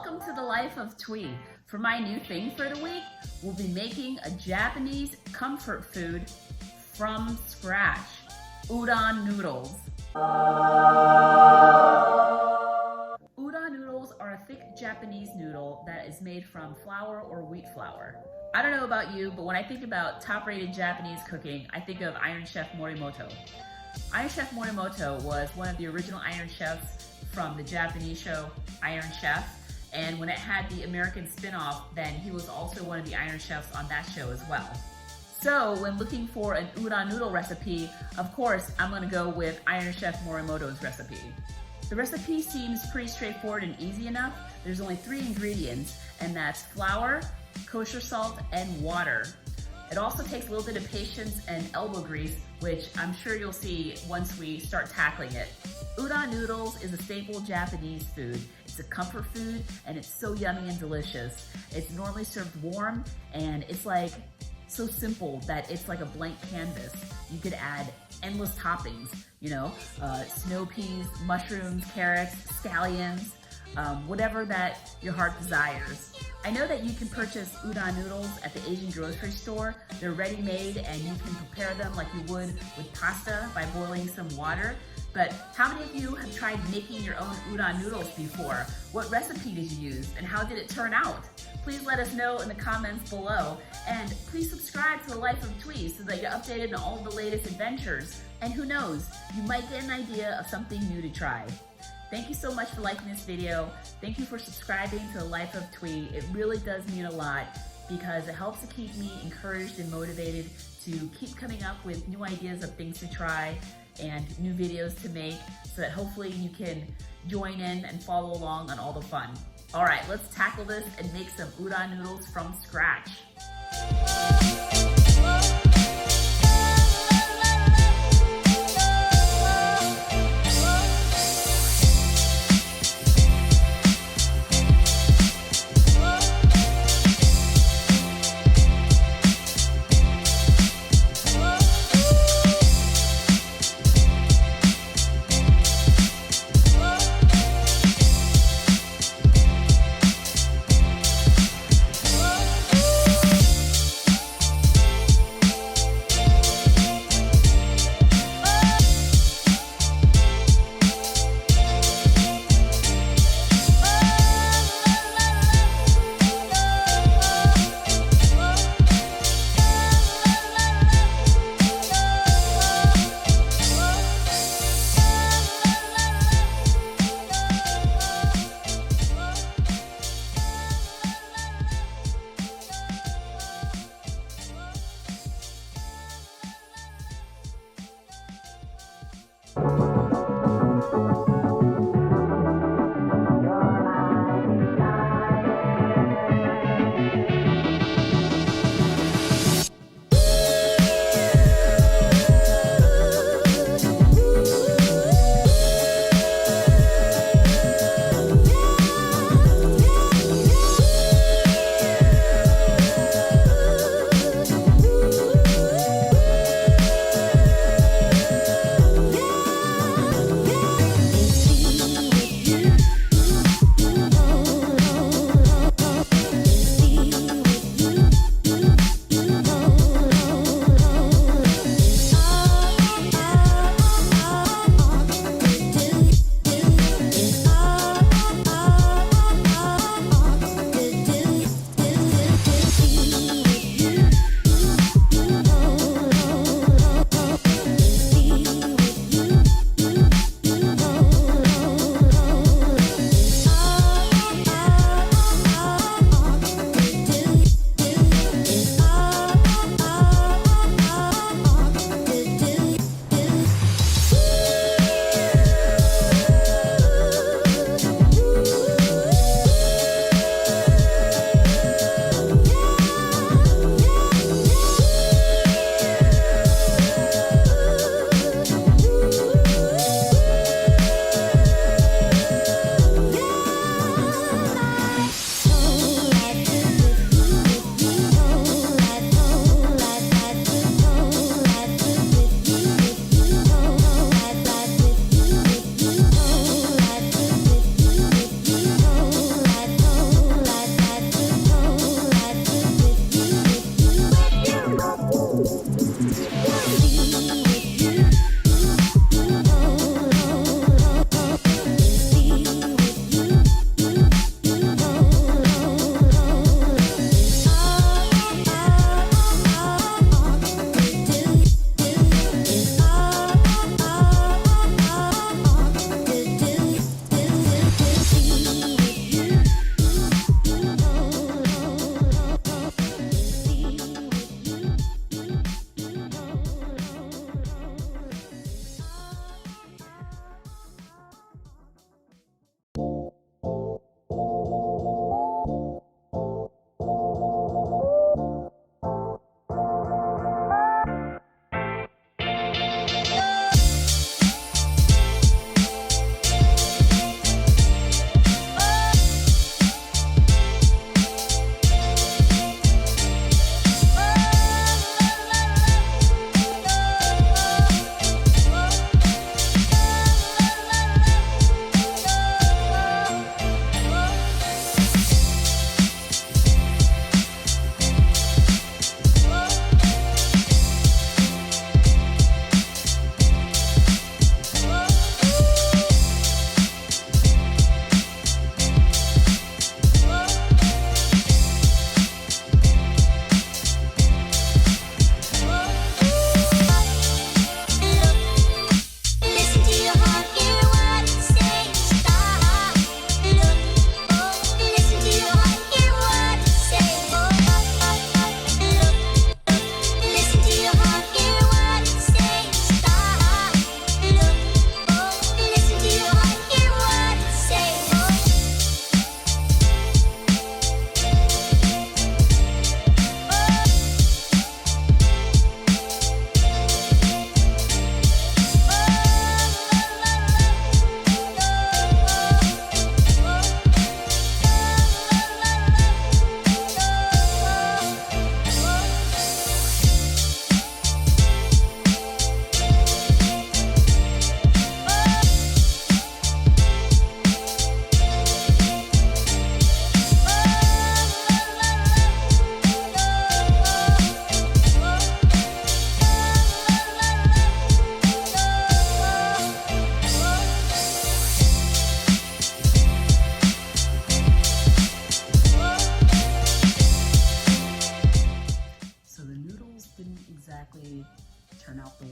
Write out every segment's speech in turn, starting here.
Welcome to the life of Thuy. For my new thing for the week, we'll be making a Japanese comfort food from scratch. Udon noodles. Udon noodles are a thick Japanese noodle that is made from flour or wheat flour. I don't know about you, but when I think about top-rated Japanese cooking, I think of Iron Chef Morimoto. Iron Chef Morimoto was one of the original Iron Chefs from the Japanese show Iron Chef, and when it had the American spin-off, then he was also one of the Iron Chefs on that show as well. So when looking for an udon noodle recipe, of course, I'm gonna go with Iron Chef Morimoto's recipe. The recipe seems pretty straightforward and easy enough. There's only 3 ingredients, and that's flour, kosher salt, and water. It also takes a little bit of patience and elbow grease, which I'm sure you'll see once we start tackling it. Udon noodles is a staple Japanese food. It's a comfort food, and it's so yummy and delicious. It's normally served warm, and it's like so simple that it's like a blank canvas. You could add endless toppings, snow peas, mushrooms, carrots, scallions, whatever that your heart desires. I know that you can purchase udon noodles at the Asian grocery store. They're ready-made and you can prepare them like you would with pasta by boiling some water. But how many of you have tried making your own udon noodles before? What recipe did you use and how did it turn out? Please let us know in the comments below. And please subscribe to The Life of Thuy so that you're updated on all the latest adventures. And who knows, you might get an idea of something new to try. Thank you so much for liking this video. Thank you for subscribing to The Life of Thuy. It really does mean a lot because it helps to keep me encouraged and motivated to keep coming up with new ideas of things to try and new videos to make so that hopefully you can join in and follow along on all the fun. All right, let's tackle this and make some udon noodles from scratch.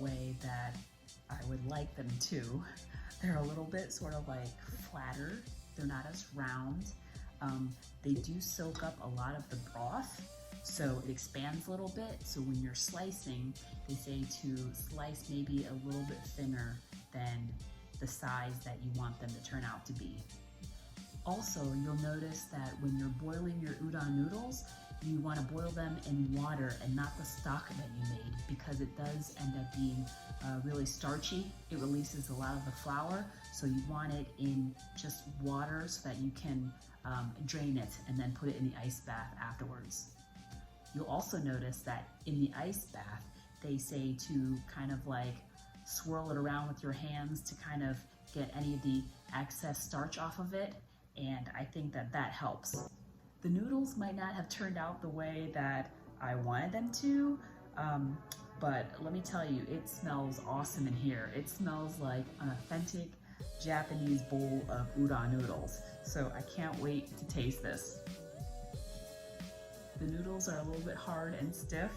way that I would like them to. They're a little bit sort of like flatter. They're not as round. They do soak up a lot of the broth, so it expands a little bit. So when you're slicing, they say to slice maybe a little bit thinner than the size that you want them to turn out to be. Also, you'll notice that when you're boiling your udon noodles, you want to boil them in water and not the stock that you made, because it does end up being really starchy. It releases a lot of the flour, so you want it in just water so that you can drain it and then put it in the ice bath afterwards. You'll also notice that in the ice bath, they say to kind of like swirl it around with your hands to kind of get any of the excess starch off of it, and I think that that helps. The noodles might not have turned out the way that I wanted them to, but let me tell you, it smells awesome in here. It smells like an authentic Japanese bowl of udon noodles, so I can't wait to taste this. The noodles are a little bit hard and stiff,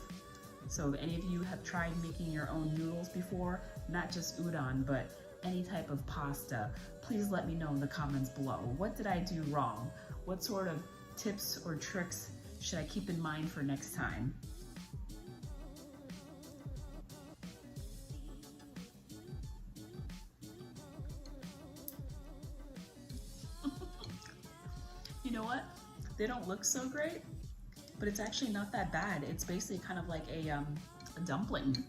so if any of you have tried making your own noodles before, not just udon, but any type of pasta, please let me know in the comments below. What did I do wrong? What sort of tips or tricks should I keep in mind for next time? You know what? They don't look so great, but it's actually not that bad. It's basically kind of like a dumpling.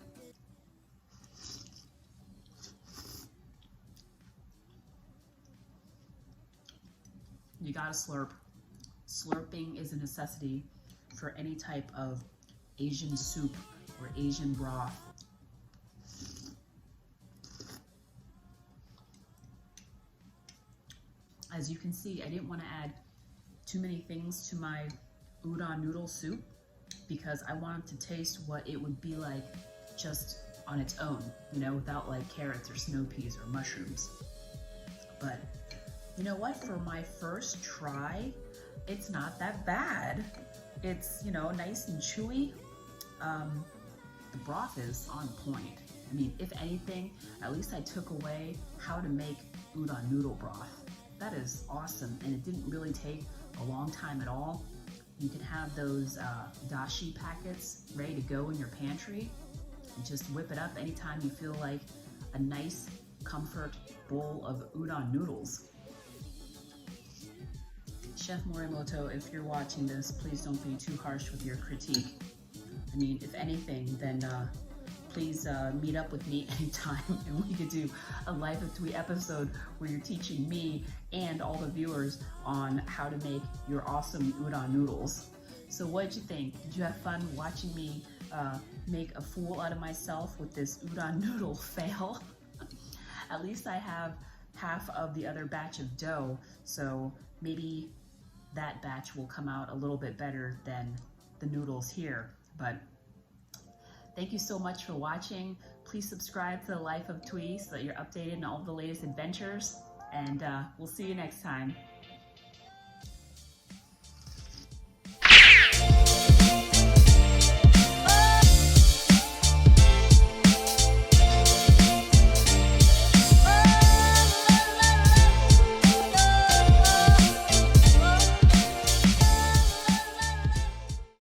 You gotta slurp. Slurping is a necessity for any type of Asian soup or Asian broth. As you can see, I didn't want to add too many things to my udon noodle soup because I wanted to taste what it would be like just on its own, you know, without like carrots or snow peas or mushrooms. But you know what? For my first try, it's not that bad. It's, you know, nice and chewy. The broth is on point. I mean, if anything, at least I took away how to make udon noodle broth. That is awesome, and it didn't really take a long time at all. You can have those dashi packets ready to go in your pantry and just whip it up anytime you feel like a nice comfort bowl of udon noodles. Chef Morimoto, if you're watching this, please don't be too harsh with your critique. I mean, if anything, then please meet up with me anytime and we could do a Life of Thuy episode where you're teaching me and all the viewers on how to make your awesome udon noodles. So what did you think? Did you have fun watching me make a fool out of myself with this udon noodle fail? At least I have half of the other batch of dough, so maybe that batch will come out a little bit better than the noodles here. But thank you so much for watching. Please subscribe to the Life of Thuy so that you're updated on all the latest adventures, and we'll see you next time.